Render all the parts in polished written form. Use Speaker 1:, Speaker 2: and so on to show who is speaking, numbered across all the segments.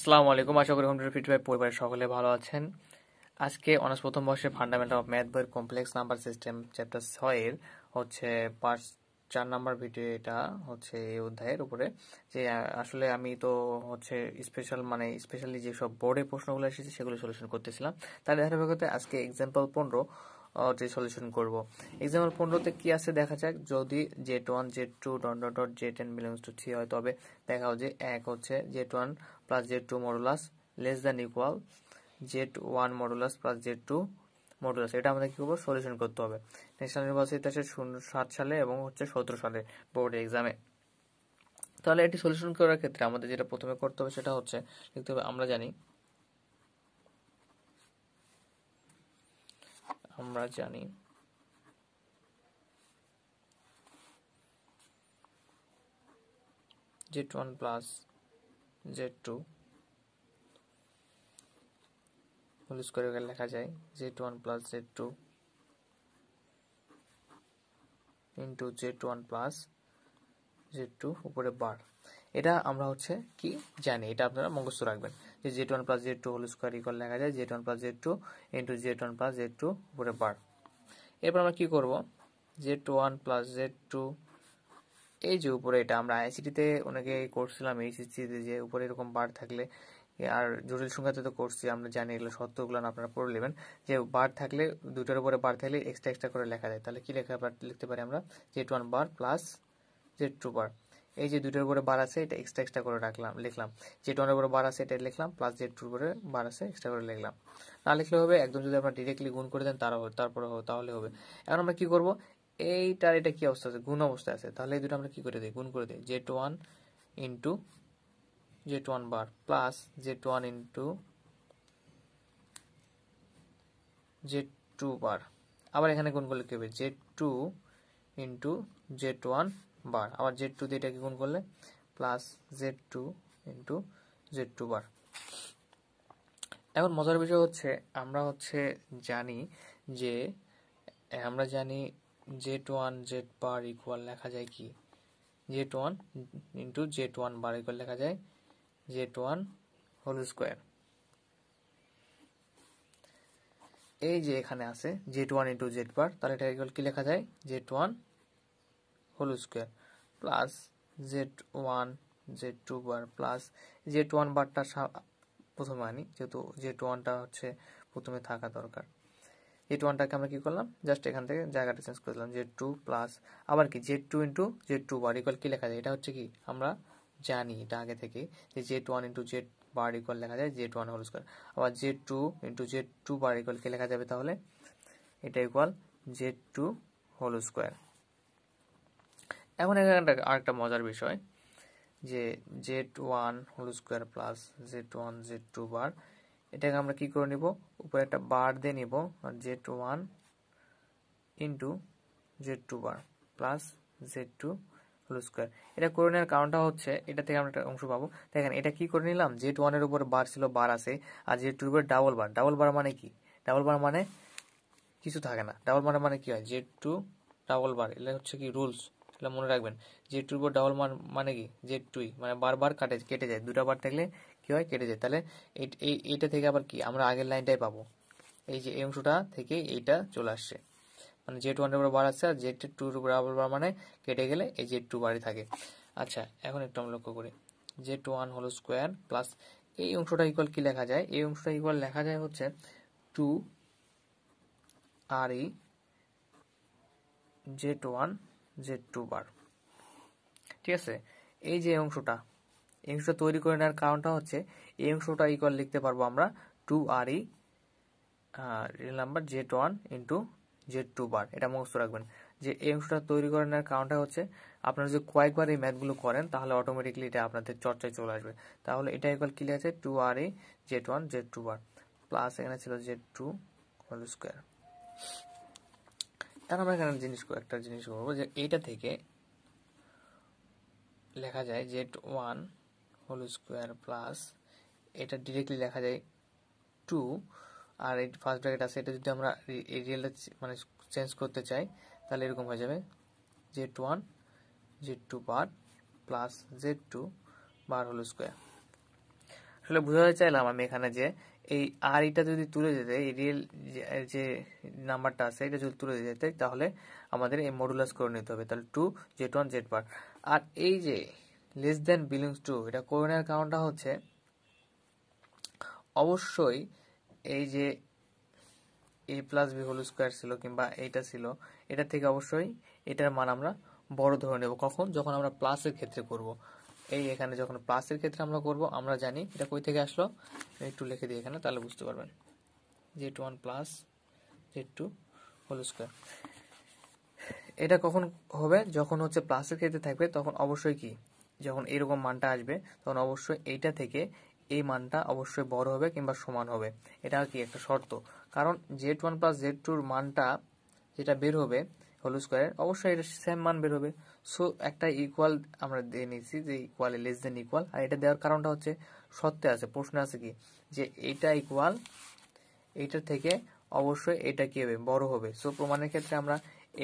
Speaker 1: আসসালামু আলাইকুম, আশা করি হোম ফিডব্যাক পরিবারের সকলে ভালো আছেন। আজকে অনার্স প্রথম বর্ষে ফান্ডামেন্টাল অফ ম্যাথ বইয়ের কমপ্লেক্স নাম্বার সিস্টেম চ্যাপ্টার 6-এর হচ্ছে পার্ট 4 নাম্বার ভিডিও। এটা হচ্ছে এই অধ্যায়ের উপরে যে আসলে আমি তো হচ্ছে স্পেশালি যেসব বোর্ডে প্রশ্নগুলো এসেছে সেগুলো সলিউশন করতেছিলাম। তার ধারাবাহিকতায় আজকে এক্সাম্পল 15 যে সলিউশন করব। এক্সাম্পল 15-তে কি আছে দেখা যাক। যদি z1 z2 dot dot dot z10 belongs to 3 হয়, তবে দেখাও যে এক হচ্ছে z1 plus z2 modulus less than equal z1 modulus plus z2 modulus. এটা আমাদের কি করবো, সলিউশন করতে হবে। ন্যাশনাল ইউনিভার্সিটি আছে 7 সালে এবং হচ্ছে 17 সালে বোর্ড এক্সামে। তাহলে এটি সলিউশন করার ক্ষেত্রে আমাদের যেটা প্রথমে করতে হবে সেটা হচ্ছে লিখতে হবে আমরা জানি z1 plus z2 whole square লেখা যায় z1 plus z2 into z1 plus z2 উপরে বার। এটা আমরা হচ্ছে কি জানি, এটা আপনারা মুখস্থ রাখবেন যে z1 plus z2 whole square equal লেখা যায় z1 plus z2 into z1 plus z2 উপরে বার। এরপর আমরা কি করব, z1 প্লাস z2 এই যে উপরে, এটা আমরা আইসিটিতে অনেকে করছিলাম এইচএসসিতে, যে উপরে এরকম বার থাকলে, আর জটিল সংখ্যাতে তো করছি, আমরা জানি এগুলো সত্যগুলো আপনারা পড়ে নেবেন যে বার থাকলে দুটোর উপরে বার থাকলে এক্সট্রা করে লেখা যায়। তাহলে কি লিখতে পারি আমরা z1 বার প্লাস z2 বার। এই যে দুটোর উপরে বার আছে এটা এক্সট্রা করে লিখলাম। z1 এর উপরে বার আছে এটা লিখলাম, প্লাস z2 এর উপরে বার আছে এক্সট্রা করে লিখলাম। না লিখলে হবে, একদম যদি আপনারা ডিরেক্টলি গুণ করে দেন তাহলে হবে। এখন আমরা কি করব, এইটার এটা কি অবস্থা আছে, গুণ অবস্থায় আছে, তাহলে এই দুটো আমরা কি করে দিই, গুণ করে দিই। z1 ইন্টু z1 বার প্লাস z1 ইন্টু z2 বার। আবার এখানে গুণ করলে কি হবে, z2 ইন্টু z1 বার। আবার z2 দিয়ে এটাকে গুণ করলে প্লাস z2 ইন্টু z2 বার। এখন মজার বিষয় হচ্ছে আমরা জানি যে z1 z বার ইকুয়াল লেখা যায় কি, z1 ইন্টু z1 বার ইকুয়াল লেখা যায় z1 হোল স্কয়ার। এই যে এখানে আছে z1 ইন্টু z বার, তাহলে এটা ইকুয়াল কি লেখা যায় z1 whole square plus z1 z2 bar plus z1 বারটা প্রথমে আনি, যেহেতু z1টা হচ্ছে প্রথমে থাকা দরকার। z1টাকে আমরা কি করলাম, জাস্ট এখান থেকে জায়গাটা চেঞ্জ করে দিলাম, z2 প্লাস আবার কি z2 ইন্টু z2 বার ইকুয়াল কি লেখা যায়, এটা হচ্ছে কি আমরা জানি এটা আগে থেকে যে z1 ইন্টু z বার ইকুয়াল লেখা যায় z1 হোল স্কয়ার। আবার z2 ইন্টু z2 বার ইকুয়াল কি লেখা যাবে, তাহলে এটা ইকুয়াল z2 হোল স্কয়ার। এখন এখানে আরেকটা মজার বিষয় যে z1 whole square plus z1 z2 বার, এটাকে আমরা কি করে নিব, উপরে একটা বার দিয়ে নিব, আর z1 into z2 bar plus z2 whole square. এটা করে নেওয়ার কারণটা হচ্ছে এটা থেকে আমরা একটা অংশ পাবো। দেখেন এটা কি করে নিলাম, z1 এর উপরে বার ছিল, বার আছে, আর z2 এর উপরে ডাবল বার। ডাবল বার মানে কি, ডাবল বার মানে কিছু থাকে না, ডাবল বার মানে কি হয়, z2 ডাবল বার, এটা হচ্ছে কি রুলস, এটা মনে রাখবেন। z2 এর উপর ডাবল মানে কি, z2 মানে বারবার কেটে যায়, দুটা বার থাকলে কি হয়, কেটে যায়। তাহলে এইটা থেকে আবার কি আমরা আগের লাইনটাই পাবো, এই যে এই অংশটা থেকে এইটা চলে আসছে, মানে z1 এর উপর বার আছে আর z2 এর উপর ডাবল বার মানে কেটে গেলে এই z2 বারই থাকে। আচ্ছা এখন একটু আমরা লক্ষ্য করি, z1 হোল স্কয়ার প্লাস এই অংশটা ইকুয়াল কি লেখা যায়, এই অংশটা ইকুয়াল লেখা যায় হচ্ছে 2 re z1 z2 বার। ঠিক আছে, এই যে অংশটা তৈরি করে নেওয়ার কারণটা হচ্ছে এই অংশটা ইকুয়াল লিখতে পারবো আমরা 2 re real number z1 into z2 বার। এটা মুখস্থ রাখবেন যে এই অংশটা তৈরি করে নেওয়ার কারণটা হচ্ছে আপনারা যদি কয়েকবার এই ম্যাথগুলো করেন তাহলে অটোমেটিকলি এটা আপনাদের চর্চায় চলে আসবে। তাহলে এটা ইকুয়াল কি আছে 2 re z1 z2 bar plus এখানে ছিল z2 হোল স্কয়ার। এখন আমরা এখানে একটা জিনিস করবো যে এইটা থেকে লেখা যায় z1 হোল স্কয়ার প্লাস এটা ডিরেক্টলি লেখা যায় 2, আর এই ফার্স্ট ব্র্যাকেট আছে, এটা যদি আমরা রিয়েলটা মানে চেঞ্জ করতে চাই তাহলে এরকম হয়ে যাবে z1 z2 bar plus z2 bar whole square. আসলে বোঝাতে চাইলাম আমি এখানে যে এই আর এটা যদি তুলে যেতে, এই রিয়েল যে নাম্বারটা আছে এটা যদি তুলে যেতে, তাহলে আমাদের এই মডুলাস করে নিতে হবে। তাহলে 2 z1 z বার। আর এই যে লেস দেন বিলংস টু, এটা করে নেওয়ার কারণটা হচ্ছে অবশ্যই এই যে a plus B whole square ছিল কিংবা এইটা ছিল, এটা থেকে অবশ্যই এটার মান আমরা বড় ধরে নেব। কখন? যখন আমরা প্লাসের ক্ষেত্রে করব। এই এখানে যখন প্লাসের ক্ষেত্রে আমরা করব, আমরা জানি এটা কই থেকে আসলো, একটু লিখে দিই এখানে, তাহলে বুঝতে পারবেন। z1 plus z2 whole square, এটা কখন হবে? যখন হচ্ছে প্লাসের ক্ষেত্রে থাকবে, তখন অবশ্যই কি, যখন এরকম মানটা আসবে তখন অবশ্যই এইটা থেকে এই মানটা অবশ্যই বড় হবে কিংবা সমান হবে। এটা কি একটা শর্ত, কারণ z1 প্লাস z2 মানটা যেটা বের হবে হোল স্কোয়ারের, অবশ্যই এটা সেম মান বের হবে। সো একটা ইকুয়াল আমরা দিয়ে নিচ্ছি যে ইকুয়াল লেস দেন ইকুয়াল, আর এটা দেওয়ার কারণটা হচ্ছে সত্যে আছে, প্রশ্নে আছে কি যে এইটা ইকুয়াল এইটার থেকে অবশ্যই এটা কি হবে, বড় হবে। সো প্রমাণের ক্ষেত্রে আমরা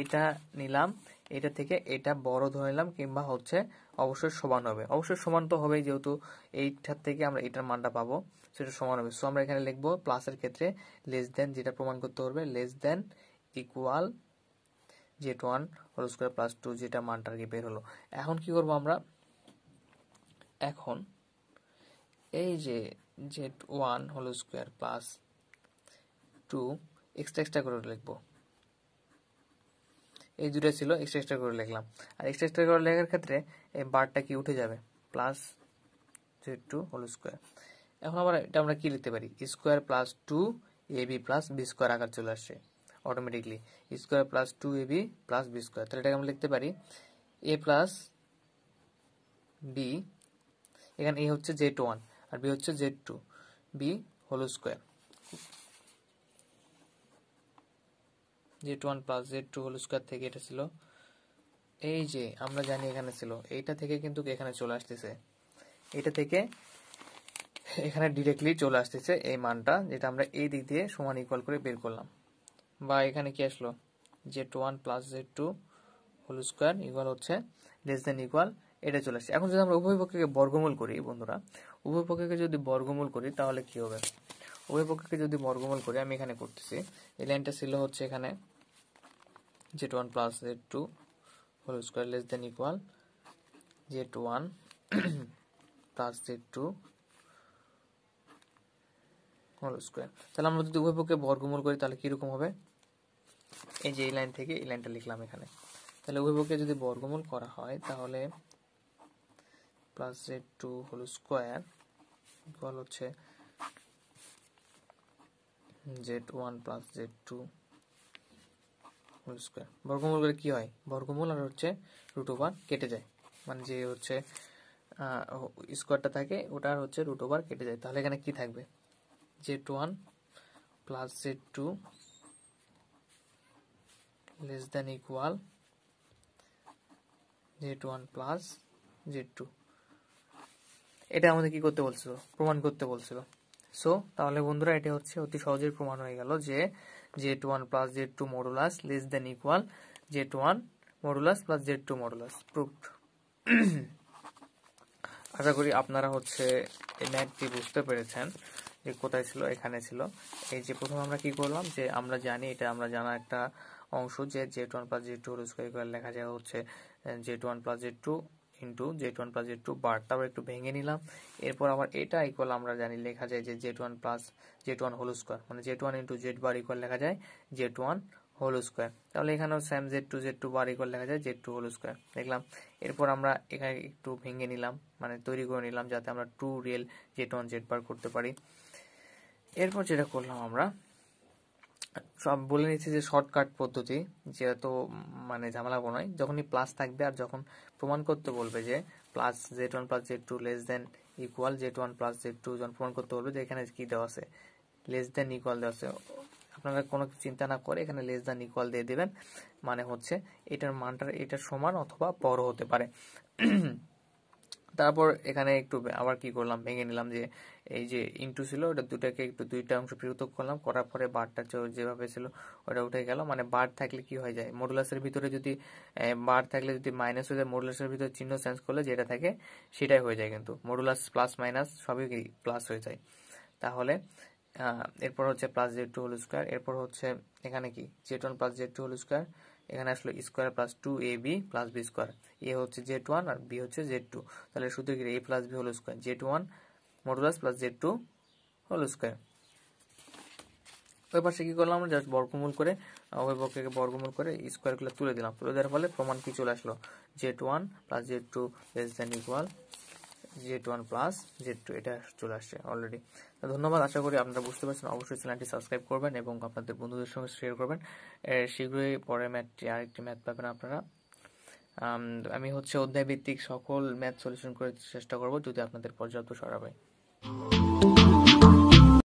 Speaker 1: এটা নিলাম, এটা থেকে এটা বড় ধরে নিলাম, কিংবা হচ্ছে অবশ্যই সমান হবে। অবশ্যই সমান তো হবেই, যেহেতু এইটার থেকে আমরা এটার মানটা পাবো, সেটা সমান হবে। সো আমরা এখানে লিখবো প্লাসের ক্ষেত্রে লেস দেন, যেটা প্রমাণ করতে হবে less than equal z1 whole square plus 2, যেটা মানটা আর কি বের হলো। এখন কি করব আমরা? এখন এই যে z1 whole square plus 2 extra করে লিখবো। এই দুটো ছিল এক্সট্রা করে লিখলাম, আর এক্সট্রা করে লেখার ক্ষেত্রে এই বারটা কি উঠে যাবে, প্লাস z2 হোল স্কোয়ার। এখন আবার এটা আমরা কি লিখতে পারি, square plus 2 ab plus B square আকার চলে আসছে automatically, square plus 2 ab plus B square. তাহলে এটাকে আমরা লিখতে পারি a প্লাস বি, এখানে a হচ্ছে z1 আর b হচ্ছে z2, b whole square, z1 plus z2 whole square থেকে এটা ছিল, এই যে আমরা জানি এখানে ছিল, এইটা থেকে কিন্তু এখানে চলে আসতেছে, এটা থেকে এখানে ডিরেক্টলি চলে আসতেছে এই মানটা, যেটা আমরা এই দিক দিয়ে সমান ইকুয়াল করে বের করলাম। বা এখানে কি আসলো, z1 plus z2 whole square equal হচ্ছে লেস দেন ইকুয়াল, এটা চলে আসছে। এখন যদি আমরা উভয় পক্ষকে বর্গমূল করি বন্ধুরা, উভয় পক্ষকে যদি বর্গমূল করি তাহলে কি হবে? উভয় পক্ষকে যদি বর্গমূল করি, আমি এখানে করতেছি, এই লাইনটা ছিল হচ্ছে এখানে z1 plus z2 whole square less than equal z1 plus z2 whole square. তাহলে আমরা যদি উভয় পক্ষে বর্গমূল করি তাহলে কিরকম হবে? এই যে এই লাইন থেকে এই লাইনটা লিখলাম এখানে, তাহলে উভয় পক্ষে যদি বর্গমূল করা হয় তাহলে plus z2 whole square equal হচ্ছে z1 plus z2 whole square. বর্গমূল করে কি হয়? বর্গমূল আর হচ্ছে রুট ওভার কেটে যায়, মানে যে হচ্ছে স্কোয়ারটা থাকে ওটা হচ্ছে রুট ওভার কেটে যায়। তাহলে এখানে কি থাকবে? z1 plus z2 less than equal z1 plus z2। এটা আমাদের কি করতে বলছিল? প্রমাণ করতে বলছিল। সো তাহলে বন্ধুরা এটা হচ্ছে অতি সহজেই প্রমাণ হয়ে গেল যে z1 plus z2 modulus less than equal z1 modulus plus z2 modulus, proved. আশা করি আপনারা হচ্ছে এই ম্যাথটি বুঝতে পেরেছেন যে কোথায় ছিল, এখানে ছিল। এই যে প্রথমে আমরা কি করলাম, যে আমরা জানি, এটা আমরা জানা একটা অংশ যে z1 plus z2 whole square লেখা যায় হচ্ছে z1 plus z2 into z1 plus z2 বার। তারপর একটু ভেঙে নিলাম, এরপর আবার এটা ইকুয়াল আমরা জানি লেখা যায় যে z1 plus z1 whole square, মানে z1 ইন্টু z বার ইকুয়াল লেখা যায় z1 হোল স্কয়ার। তাহলে এখানেও সেম z2 বার ইকুয়াল লেখা যায় z2 হোল স্কয়ার দেখলাম। এরপর আমরা এখানে একটু ভেঙে নিলাম, মানে তৈরি করে নিলাম যাতে আমরা টু রিয়েল z1 z বার করতে পারি। এরপর যেটা করলাম আমরা সব বলে নিচ্ছি যে শর্টকাট পদ্ধতি, যেহেতু মানে ঝামেলা নয়, যখনই প্লাস থাকবে আর যখন প্রমাণ করতে বলবে যে plus z1 plus z2 less than equal z1 plus z2, যখন প্রমাণ করতে বলবে যে এখানে কি দেওয়া আছে, লেস দেন ইকুয়াল দেওয়া আছে, আপনারা কোনো চিন্তা না করে এখানে লেস দেন ইকুয়াল দিয়ে দেবেন, মানে হচ্ছে এটার মানটা এটার সমান অথবা বড় হতে পারে। তারপর এখানে একটু আবার কি করলাম, ভেঙে নিলাম, যে এই যে ইনটু ছিল ওটা দুটাকে একটু দুইটা অংশ পৃথক করলাম, করার পরে বারটা যেভাবে ছিল ওটা উঠে গেল। মানে বার থাকলে কি হয়ে যায়, মডুলাসের ভিতরে যদি বার থাকলে যদি মাইনাস হয়ে যায়, মডুলাসের ভিতরে চিহ্ন চেঞ্জ করলে যেটা থাকে সেটাই হয়ে যায়, কিন্তু মডুলাস প্লাস মাইনাস সবই প্লাস হয়ে যায়। তাহলে এরপর হচ্ছে plus Z two whole square, এরপর হচ্ছে এখানে কি Z one plus Z two whole square, এখানে আসলো square plus two A B plus B square, A হচ্ছে জেড ওয়ান আর বি হচ্ছে জেড টু, তাহলে শুধু কি A plus B whole square Z one modulus plus Z two whole square. ওই পাশে কি করলাম আমরা, জাস্ট বর্গমূল করে উভয় পক্ষকে বর্গমূল করে স্কোয়ারগুলো তুলে দিলাম, তুলে দেওয়ার ফলে প্রমাণ কি চলে আসলো, Z one plus Z two less than equal Z one plus Z two, এটা চলে আসছে অলরেডি। ধন্যবাদ, আশা করি আপনারা বুঝতে পারছেন। অবশ্যই চ্যানেলটি সাবস্ক্রাইব করবেন এবং আপনাদের বন্ধুদের সঙ্গে শেয়ার করবেন। শীঘ্রই পরের আরেকটি ম্যাথ পাবেন আপনারা। আমি হচ্ছে অধ্যায় ভিত্তিক সকল ম্যাথ সলিউশন করে চেষ্টা করব যদি আপনাদের পর্যাপ্ত সহায়তা হয়।